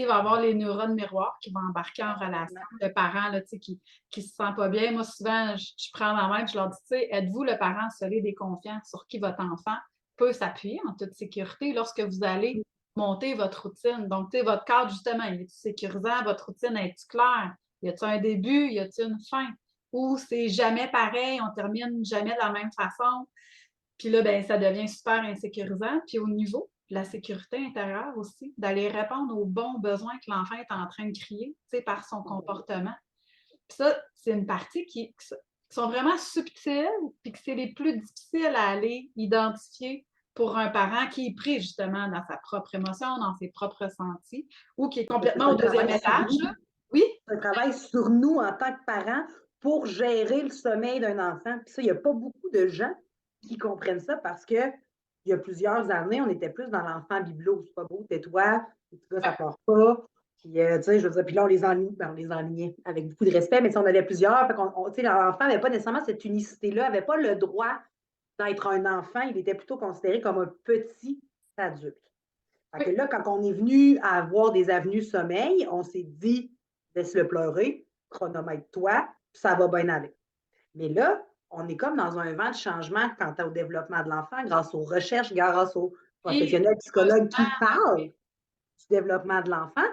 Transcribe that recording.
il va y avoir les neurones miroirs qui vont embarquer en relation. Le parent là, qui se sent pas bien. Moi, souvent, je prends ma main et je leur dis, êtes-vous le parent solide et confiant sur qui votre enfant peut s'appuyer en toute sécurité lorsque vous allez monter votre routine? Donc, votre cadre, justement, il est sécurisant? Votre routine est-tu claire? Y a-t-il un début? Y a-t-il une fin? Ou c'est jamais pareil, on termine jamais de la même façon? Puis là, ben, ça devient super insécurisant. Puis au niveau de la sécurité intérieure aussi, d'aller répondre aux bons besoins que l'enfant est en train de crier, par son comportement. Puis ça, c'est une partie qui sont vraiment subtiles, puis que c'est les plus difficiles à aller identifier pour un parent qui est pris justement dans sa propre émotion, dans ses propres sentis, ou qui est complètement au deuxième étage. Là. Oui? C'est un travail sur nous en tant que parents pour gérer le sommeil d'un enfant. Puis ça, il n'y a pas beaucoup de gens qui comprennent ça parce que il y a plusieurs années, on était plus dans l'enfant bibelot. C'est pas beau, tais-toi, les petits gars, ça pleure pas. Puis, tu sais, je veux dire, puis là, on les enlignait avec beaucoup de respect, mais on avait plusieurs. Fait tu sais, l'enfant n'avait pas nécessairement cette unicité-là, n'avait pas le droit d'être un enfant. Il était plutôt considéré comme un petit adulte. Fait que Oui. là, quand on est venu à avoir des avenues sommeil, on s'est dit, laisse-le pleurer, chronomètre-toi, puis ça va bien aller. Mais là, on est comme dans un vent de changement quant au développement de l'enfant, grâce aux recherches, grâce aux Et professionnels psychologues qui parlent du développement de l'enfant.